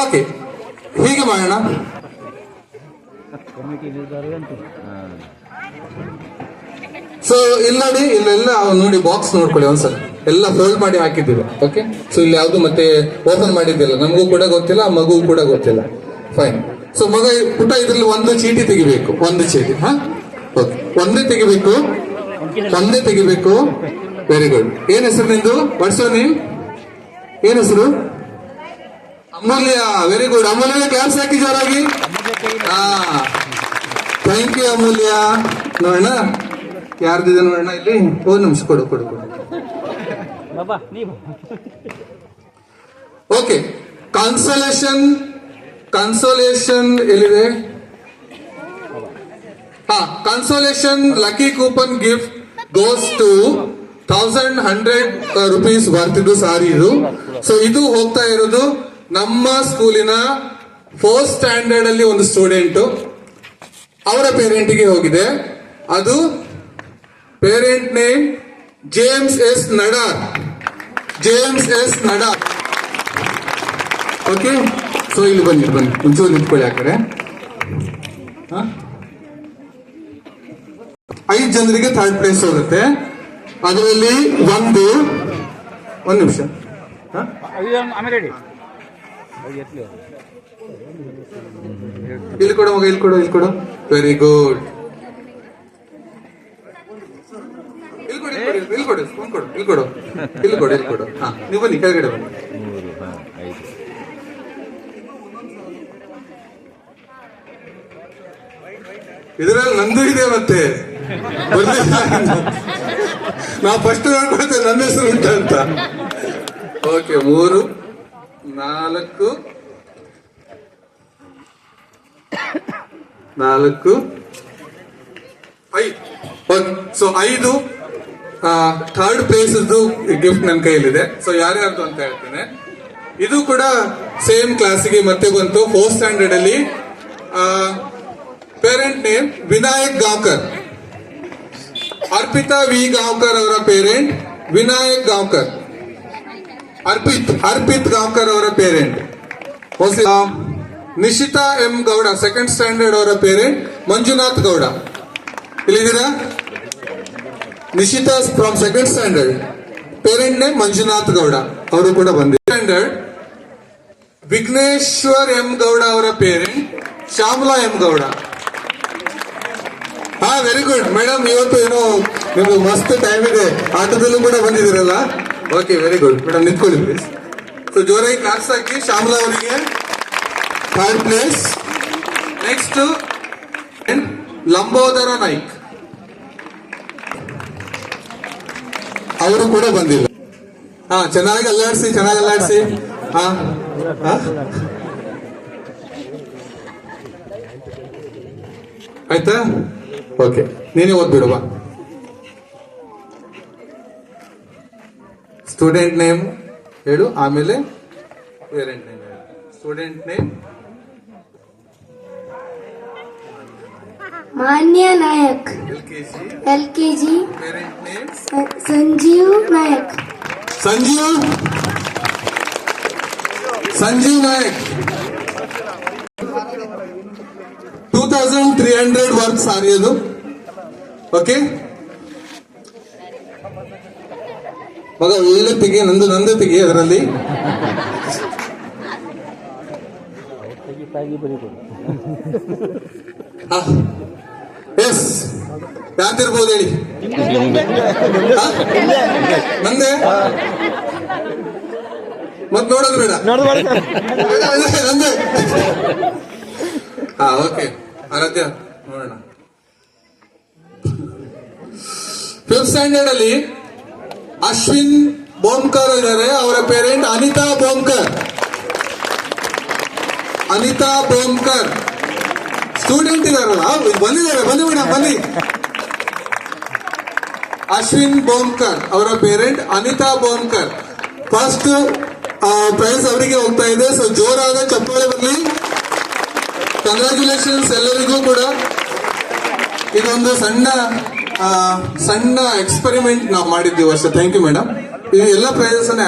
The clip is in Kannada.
ಓಕೆ, ಹೀಗೆ ಮಾಡೋಣ. ಸೊ ಇಲ್ಲಿ ನೋಡಿ, ಇಲ್ಲೆಲ್ಲ ನೋಡಿ ಬಾಕ್ಸ್ ನೋಡ್ಕೊಳ್ಳಿ ಒಂದ್ಸಲ, ಎಲ್ಲ ಫೋಲ್ಡ್ ಮಾಡಿ ಹಾಕಿದ್ದೀವಿ. ಓಕೆ, ಸೊ ಇಲ್ಲಿ ಯಾವ್ದು ಮತ್ತೆ ಓಪನ್ ಮಾಡಿದ್ದಿಲ್ಲ, ನಮಗೂ ಕೂಡ ಗೊತ್ತಿಲ್ಲ, ಆ ಮಗುಗೂ ಕೂಡ ಗೊತ್ತಿಲ್ಲ. ಫೈನ್. ಸೊ ಮಗ ಪುಟ ಇದ್ರಲ್ಲಿ ಒಂದು ಚೀಟಿ ತೆಗಿಬೇಕು, ಒಂದು ಚೀಟಿ. ಹಾ, ಓಕೆ, ಒಂದೇ ತೆಗಿಬೇಕು. Very good. ಏನ್ ಹೆಸರು ನಿಂದು? What's your name? ಏನ್ ಹೆಸರು? Amulya. Very good. Amulya class ಹಾಕಿ ಜೋರಾಗಿ. ಹಾ, ಥ್ಯಾಂಕ್ ಯು ಅಮೂಲ್ಯ. ನೋಡೋಣ ಯಾರ್ದಿದೆ ನೋಡೋಣ ಇಲ್ಲಿ. ಒಂದು ನಿಮಿಷ, ಕೊಡು. ಓಕೆ, ಕನ್ಸೋಲೇಷನ್ ಎಲ್ಲಿದೆ? ಹಾ, consolation lucky coupon gift goes to 1,100 rupees ಬರ್ತಿದ್ದು ಸಾರಿ ಇದು. ಸೊ ಇದು ಹೋಗ್ತಾ ಇರೋದು ನಮ್ಮ ಸ್ಕೂಲಿನ 4th ಸ್ಟ್ಯಾಂಡರ್ಡ್ ಅಲ್ಲಿ ಒಂದು ಸ್ಟೂಡೆಂಟ್, ಅವರ ಪೇರೆಂಟ್ಗೆ ಹೋಗಿದೆ. ಅದು parent name James S Nadar. Okay, so ಇಲ್ಲಿ ಬನ್ನಿ, ಒಂಚೂರು ನಿಂತ್ಕೊಳ್ಳಿ ಆ ಕಡೆ. 5 ಜನರಿಗೆ 3rd ಪ್ಲೇಸ್ ಹೋಗುತ್ತೆ. ಅದರಲ್ಲಿ ಒಂದು ನಿಮಿಷ. ಇಲ್ಲಿ ಕೊಡು ಮಗ, ಇಲ್ಲಿ ಕೊಡು. Very good. ಇಲ್ಲಿ ಕೊಡು. ಹಾ, ನೀವು ಬನ್ನಿ, ಕೆಳಗಡೆ ಬನ್ನಿ. ಇದರಲ್ಲಿ ನಂದು ಇದೆ ಮತ್ತೆ. ನಾ ಫಸ್ಟ್ ನೋಡ್ಕೊಳ್ತೇನೆ ನನ್ನ ಹೆಸರು ಉಂಟ ಅಂತ. Okay, 3, 4, 5. So 5 3rd place gift ನನ್ನ ಕೈಯಲ್ಲಿದೆ. ಸೊ ಯಾರ್ಯಾರ್ದು ಅಂತ ಹೇಳ್ತೇನೆ. ಇದು ಕೂಡ ಸೇಮ್ ಕ್ಲಾಸಿಗೆ ಮತ್ತೆ ಬಂತು, 4th ಸ್ಟ್ಯಾಂಡರ್ಡ್ ಅಲ್ಲಿ. Parent name Vinayak Gaonkar. Arpita V Gaonkar ಅವರ ಪೇರೆಂಟ್ ವಿನಾಯಕ್ ಗಾಂವ್ಕರ್. ಅರ್ಪಿತ್ ಗಾಂವ್ಕರ್ ಅವರ parent. Nishita M Gowda 2nd standard ಅವರ ಪೇರೆಂಟ್ ಮಂಜುನಾಥ್ ಗೌಡ. ಇಲ್ಲಿದ್ದೀರಾ? Nishita from 2nd standard, parent name Manjunath Gowda, ಅವರು ಕೂಡ ಬಂದಿದ್ದಾರೆ. ಸ್ಟ್ಯಾಂಡರ್ಡ್ ವಿಘ್ನೇಶ್ವರ್ ಎಂ ಗೌಡ ಅವರ ಪೇರೆಂಟ್ ಶ್ಯಾಮಲಾ ಎಂ ಗೌಡ. ಹಾ, ವೆರಿ ಗುಡ್ ಮೇಡಮ್. ಇವತ್ತು ಏನೋ ನಿಮ್ಗೆ ಮಸ್ತ್ ಟೈಮ್ ಇದೆ, ಆಟದಲ್ಲೂ ಕೂಡ ಬಂದಿದ್ದೀರಲ್ಲ. ಓಕೆ, ವೆರಿ ಗುಡ್ ಮೇಡಮ್, ನಿಂತ್ಕೊಳ್ಳಿ ಪ್ಲೀಸ್. ಸೊ ಜೋರಾಗಿ ಕ್ಲಾಸ್ ಹಾಕಿ. ಶ್ಯಾಮಲಾ ಅವರಿಗೆ 3rd place. Next Lambodara Naik, ಅವರು ಕೂಡ ಬಂದಿಲ್ಲ. ಹಾ, ಚೆನ್ನಾಗಿ ಅಲ್ಲಾಡಿಸಿ. ಹಾ, ಆಯ್ತಾ? ಓಕೆ, ನೀನೇ ಓದ್ಬಿಡುವ. ಸ್ಟೂಡೆಂಟ್ ನೇಮ್ ಹೇಳು, ಆಮೇಲೆ ಪೇರೆಂಟ್ ನೇಮ್ ಹೇಳು. Student name Manya Nayak, LKG. Parent name Sanjeev Nayak. Sanjeev Nayak. 2,300 work sorry ಅದು. ಓಕೆ ಮಗ, ಒಳ್ಳೆ ತೆಗಿ, ನಂದು ತೆಗಿ ಅದರಲ್ಲಿ. ಎಸ್, ಯಾತಿರ್ಬೋದು ಹೇಳಿ. ನಂದೆ ಮತ್ ನೋಡೋದು ಬೇಡ. ನಂದೆ. ಹಾ, ಓಕೆ. ಆರಾಧ್ಯ ನೋಡೋಣ. 5th ಸ್ಟ್ಯಾಂಡರ್ಡ್ ಅಲ್ಲಿ ಅಶ್ವಿನ್ ಬೋಮ್ಕರ್ ಇದ್ದಾರೆ, ಅವರ ಪೇರೆಂಟ್ ಅನಿತಾ ಬೋಮ್ಕರ್. ಸ್ಟೂಡೆಂಟ್ ಇದಾರಲ್ಲ, ಬಂದಿದ್ದಾರೆ, ಬನ್ನಿ ಮೇಡಮ್, ಬನ್ನಿ. ಅಶ್ವಿನ್ ಬೋಮ್ಕರ್ ಅವರ ಪೇರೆಂಟ್ ಅನಿತಾ ಬೋಮ್ಕರ್. ಫಸ್ಟ್ ಪ್ರೈಸ್ ಅವರಿಗೆ ಹೋಗ್ತಾ ಇದೆ. ಸೊ ಜೋರಾದ ಚಪ್ಪಾಳೆ ಬರಲಿ. ಕಂಗ್ರ್ಯಾಚುಲೇಷನ್ಸ್ ಎಲ್ಲರಿಗೂ ಕೂಡ. ಇದೊಂದು ಸಣ್ಣ ಎಕ್ಸ್ಪೆರಿಮೆಂಟ್ ನಾವು ಮಾಡಿದ್ದೀವಿ ಅಷ್ಟೇ. Thank you madam. ಈ ಎಲ್ಲ ಪ್ರೈಸಸ್ ಅನ್ನ